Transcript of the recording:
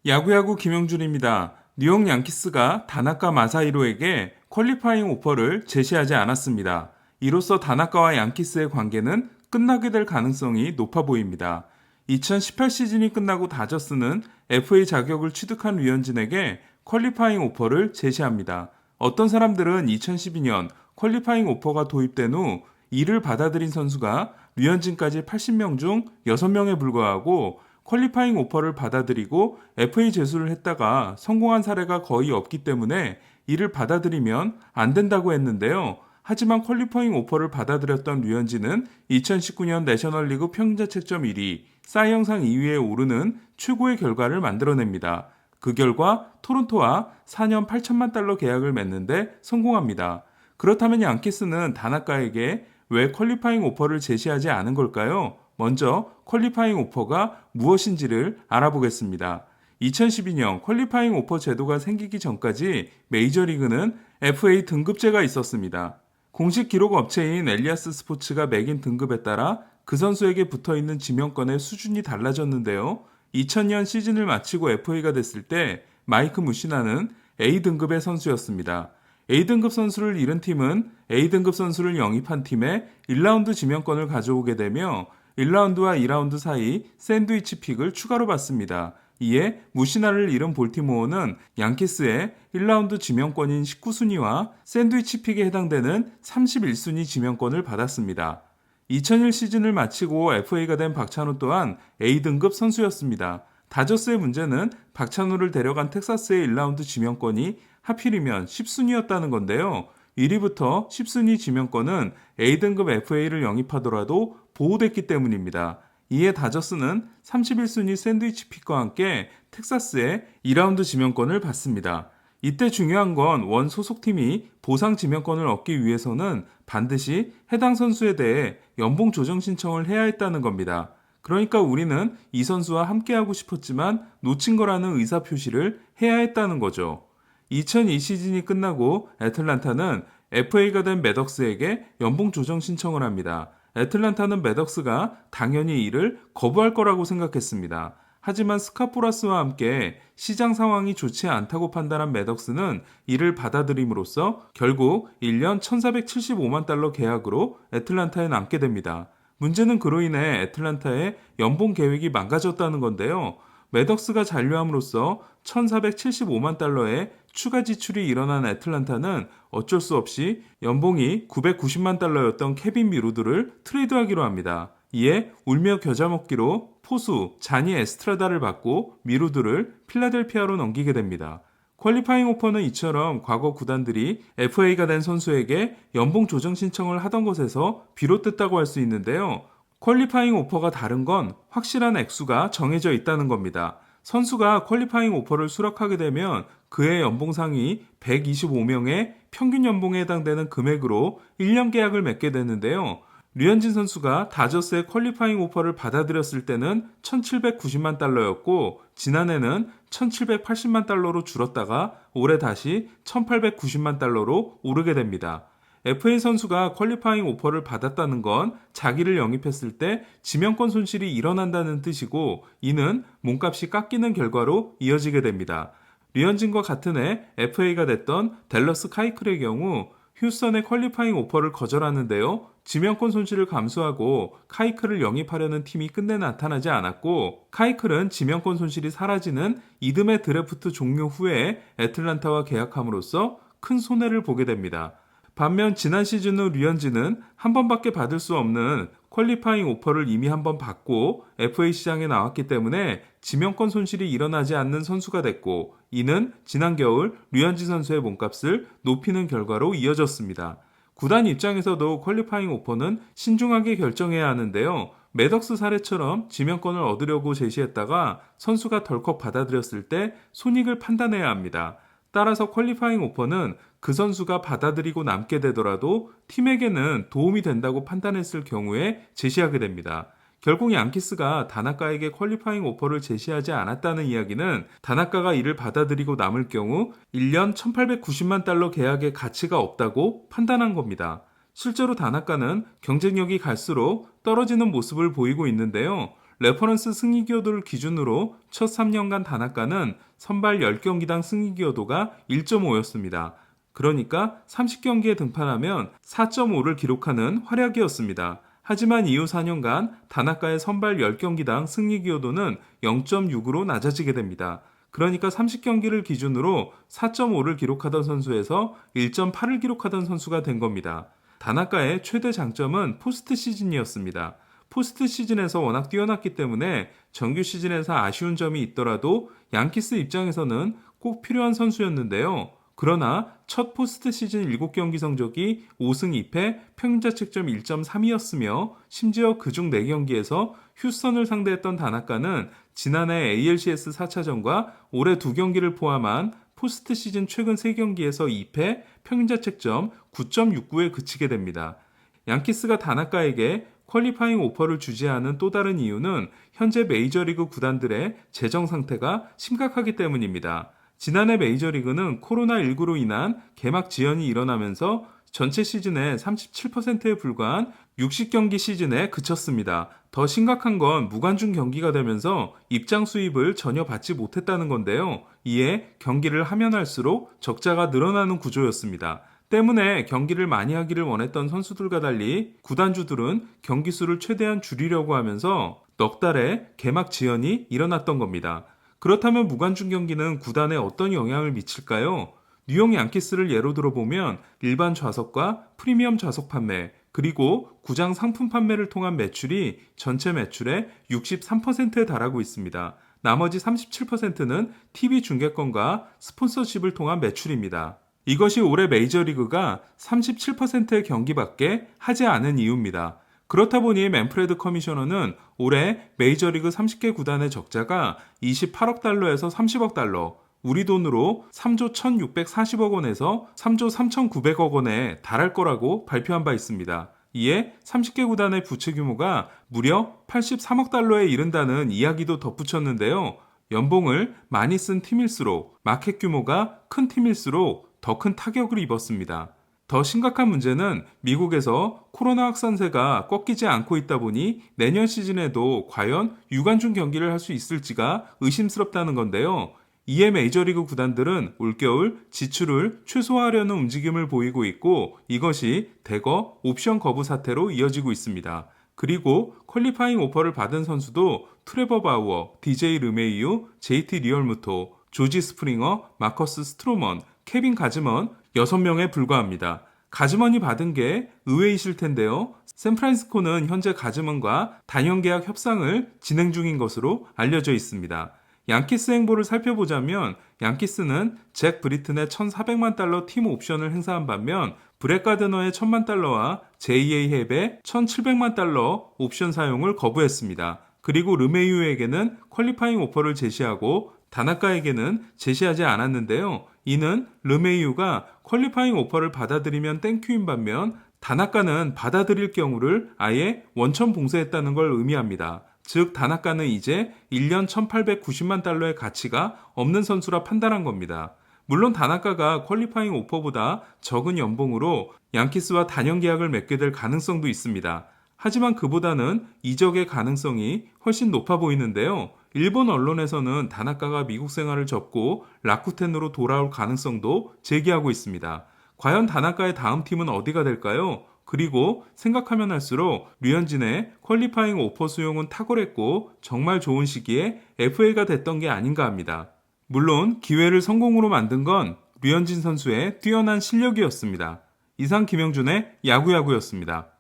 야구야구 김영준입니다. 뉴욕 양키스가 다나카 마사히로에게 퀄리파잉 오퍼를 제시하지 않았습니다. 이로써 다나카와 양키스의 관계는 끝나게 될 가능성이 높아 보입니다. 2018 시즌이 끝나고 다저스는 FA 자격을 취득한 류현진에게 퀄리파잉 오퍼를 제시합니다. 어떤 사람들은 2012년 퀄리파잉 오퍼가 도입된 후 이를 받아들인 선수가 류현진까지 80명 중 6명에 불과하고 퀄리파잉 오퍼를 받아들이고 FA 제수를 했다가 성공한 사례가 거의 없기 때문에 이를 받아들이면 안 된다고 했는데요. 하지만 퀄리파잉 오퍼를 받아들였던 류현진은 2019년 내셔널리그 평균자책점 1위, 사이 영상 2위에 오르는 최고의 결과를 만들어냅니다. 그 결과 토론토와 4년 8천만 달러 계약을 맺는데 성공합니다. 그렇다면 양키스는 다나카에게 왜 퀄리파잉 오퍼를 제시하지 않은 걸까요? 먼저 퀄리파잉 오퍼가 무엇인지를 알아보겠습니다. 2012년 퀄리파잉 오퍼 제도가 생기기 전까지 메이저리그는 FA 등급제가 있었습니다. 공식 기록 업체인 엘리아스 스포츠가 매긴 등급에 따라 그 선수에게 붙어있는 지명권의 수준이 달라졌는데요. 2000년 시즌을 마치고 FA가 됐을 때 마이크 무시나는 A등급의 선수였습니다. A등급 선수를 잃은 팀은 A등급 선수를 영입한 팀에 1라운드 지명권을 가져오게 되며 1라운드와 2라운드 사이 샌드위치 픽을 추가로 받습니다. 이에 무시나를 잃은 볼티모어는 양키스의 1라운드 지명권인 19순위와 샌드위치 픽에 해당되는 31순위 지명권을 받았습니다. 2001 시즌을 마치고 FA가 된 박찬호 또한 A등급 선수였습니다. 다저스의 문제는 박찬호를 데려간 텍사스의 1라운드 지명권이 하필이면 10순위였다는 건데요. 1위부터 10순위 지명권은 A등급 FA를 영입하더라도 보호됐기 때문입니다. 이에 다저스는 31순위 샌드위치 픽과 함께 텍사스의 2라운드 지명권을 받습니다. 이때 중요한 건 원 소속팀이 보상 지명권을 얻기 위해서는 반드시 해당 선수에 대해 연봉 조정 신청을 해야 했다는 겁니다. 그러니까 우리는 이 선수와 함께하고 싶었지만 놓친 거라는 의사표시를 해야 했다는 거죠. 2002 시즌이 끝나고 애틀란타는 FA가 된 매덕스에게 연봉 조정 신청을 합니다. 애틀란타는 매덕스가 당연히 이를 거부할 거라고 생각했습니다. 하지만 스카포라스와 함께 시장 상황이 좋지 않다고 판단한 매덕스는 이를 받아들임으로써 결국 1년 1475만 달러 계약으로 애틀란타에 남게 됩니다. 문제는 그로 인해 애틀란타의 연봉 계획이 망가졌다는 건데요. 매덕스가 잔류함으로써 1475만 달러의 추가 지출이 일어난 애틀란타는 어쩔 수 없이 연봉이 990만 달러였던 케빈 미루드를 트레이드하기로 합니다. 이에 울며 겨자 먹기로 포수 자니 에스트라다를 받고 미루드를 필라델피아로 넘기게 됩니다. 퀄리파잉 오퍼는 이처럼 과거 구단들이 FA가 된 선수에게 연봉 조정 신청을 하던 것에서 비롯됐다고 할 수 있는데요. 퀄리파잉 오퍼가 다른 건 확실한 액수가 정해져 있다는 겁니다. 선수가 퀄리파잉 오퍼를 수락하게 되면 그의 연봉상이 125명의 평균 연봉에 해당되는 금액으로 1년 계약을 맺게 되는데요. 류현진 선수가 다저스의 퀄리파잉 오퍼를 받아들였을 때는 1790만 달러였고 지난해는 1780만 달러로 줄었다가 올해 다시 1890만 달러로 오르게 됩니다. FA 선수가 퀄리파잉 오퍼를 받았다는 건 자기를 영입했을 때 지명권 손실이 일어난다는 뜻이고 이는 몸값이 깎이는 결과로 이어지게 됩니다. 류현진과 같은 해 FA가 됐던 댈러스 카이클의 경우 휴스턴의 퀄리파잉 오퍼를 거절하는데요. 지명권 손실을 감수하고 카이클을 영입하려는 팀이 끝내 나타나지 않았고 카이클은 지명권 손실이 사라지는 이듬해 드래프트 종료 후에 애틀란타와 계약함으로써 큰 손해를 보게 됩니다. 반면 지난 시즌 후 류현진은 한 번밖에 받을 수 없는 퀄리파잉 오퍼를 이미 한 번 받고 FA 시장에 나왔기 때문에 지명권 손실이 일어나지 않는 선수가 됐고 이는 지난 겨울 류현진 선수의 몸값을 높이는 결과로 이어졌습니다. 구단 입장에서도 퀄리파잉 오퍼는 신중하게 결정해야 하는데요. 매덕스 사례처럼 지명권을 얻으려고 제시했다가 선수가 덜컥 받아들였을 때 손익을 판단해야 합니다. 따라서 퀄리파잉 오퍼는 그 선수가 받아들이고 남게 되더라도 팀에게는 도움이 된다고 판단했을 경우에 제시하게 됩니다. 결국 양키스가 다나카에게 퀄리파잉 오퍼를 제시하지 않았다는 이야기는 다나카가 이를 받아들이고 남을 경우 1년 1890만 달러 계약의 가치가 없다고 판단한 겁니다. 실제로 다나카는 경쟁력이 갈수록 떨어지는 모습을 보이고 있는데요. 레퍼런스 승리 기여도를 기준으로 첫 3년간 다나카는 선발 10경기당 승리 기여도가 1.5였습니다. 그러니까 30경기에 등판하면 4.5를 기록하는 활약이었습니다. 하지만 이후 4년간 다나카의 선발 10경기당 승리 기여도는 0.6으로 낮아지게 됩니다. 그러니까 30경기를 기준으로 4.5를 기록하던 선수에서 1.8을 기록하던 선수가 된 겁니다. 다나카의 최대 장점은 포스트 시즌이었습니다. 포스트 시즌에서 워낙 뛰어났기 때문에 정규 시즌에서 아쉬운 점이 있더라도 양키스 입장에서는 꼭 필요한 선수였는데요. 그러나 첫 포스트 시즌 7경기 성적이 5승 2패, 평균자책점 1.32였으며 심지어 그중 4경기에서 휴스턴을 상대했던 다나카는 지난해 ALCS 4차전과 올해 2경기를 포함한 포스트 시즌 최근 3경기에서 2패, 평균자책점 9.69에 그치게 됩니다. 양키스가 다나카에게 퀄리파잉 오퍼를 주지 않은 또 다른 이유는 현재 메이저리그 구단들의 재정 상태가 심각하기 때문입니다. 지난해 메이저리그는 코로나19로 인한 개막 지연이 일어나면서 전체 시즌의 37%에 불과한 60경기 시즌에 그쳤습니다. 더 심각한 건 무관중 경기가 되면서 입장 수입을 전혀 받지 못했다는 건데요. 이에 경기를 하면 할수록 적자가 늘어나는 구조였습니다. 때문에 경기를 많이 하기를 원했던 선수들과 달리 구단주들은 경기 수를 최대한 줄이려고 하면서 넉 달의 개막 지연이 일어났던 겁니다. 그렇다면 무관중 경기는 구단에 어떤 영향을 미칠까요? 뉴욕 양키스를 예로 들어보면 일반 좌석과 프리미엄 좌석 판매, 그리고 구장 상품 판매를 통한 매출이 전체 매출의 63%에 달하고 있습니다. 나머지 37%는 TV 중계권과 스폰서십을 통한 매출입니다. 이것이 올해 메이저리그가 37%의 경기밖에 하지 않은 이유입니다. 그렇다 보니 맨프레드 커미셔너는 올해 메이저리그 30개 구단의 적자가 28억 달러에서 30억 달러, 우리 돈으로 3조 1,640억 원에서 3조 3,900억 원에 달할 거라고 발표한 바 있습니다. 이에 30개 구단의 부채 규모가 무려 83억 달러에 이른다는 이야기도 덧붙였는데요. 연봉을 많이 쓴 팀일수록 마켓 규모가 큰 팀일수록 더 큰 타격을 입었습니다. 더 심각한 문제는 미국에서 코로나 확산세가 꺾이지 않고 있다 보니 내년 시즌에도 과연 유관중 경기를 할 수 있을지가 의심스럽다는 건데요. 이에 메이저리그 구단들은 올겨울 지출을 최소화하려는 움직임을 보이고 있고 이것이 대거 옵션 거부 사태로 이어지고 있습니다. 그리고 퀄리파잉 오퍼를 받은 선수도 트레버 바우어, DJ 르메이유, JT 리얼무토, 조지 스프링어, 마커스 스트로먼, 케빈 가즈먼 6명에 불과합니다. 가즈먼이 받은 게 의외이실 텐데요. 샌프란시스코는 현재 가즈먼과 단연 계약 협상을 진행 중인 것으로 알려져 있습니다. 양키스 행보를 살펴보자면 양키스는 잭 브리튼의 1,400만 달러 팀 옵션을 행사한 반면 브렛 가드너의 1,000만 달러와 JA 헵의 1,700만 달러 옵션 사용을 거부했습니다. 그리고 르메이유에게는 퀄리파잉 오퍼를 제시하고 다나카에게는 제시하지 않았는데요. 이는 르메이유가 퀄리파잉 오퍼를 받아들이면 땡큐인 반면 다나카는 받아들일 경우를 아예 원천 봉쇄했다는 걸 의미합니다. 즉 다나카는 이제 1년 1,890만 달러의 가치가 없는 선수라 판단한 겁니다. 물론 다나카가 퀄리파잉 오퍼보다 적은 연봉으로 양키스와 단연 계약을 맺게 될 가능성도 있습니다. 하지만 그보다는 이적의 가능성이 훨씬 높아 보이는데요. 일본 언론에서는 다나카가 미국 생활을 접고 라쿠텐으로 돌아올 가능성도 제기하고 있습니다. 과연 다나카의 다음 팀은 어디가 될까요? 그리고 생각하면 할수록 류현진의 퀄리파잉 오퍼 수용은 탁월했고 정말 좋은 시기에 FA가 됐던 게 아닌가 합니다. 물론 기회를 성공으로 만든 건 류현진 선수의 뛰어난 실력이었습니다. 이상 김영준의 야구야구였습니다.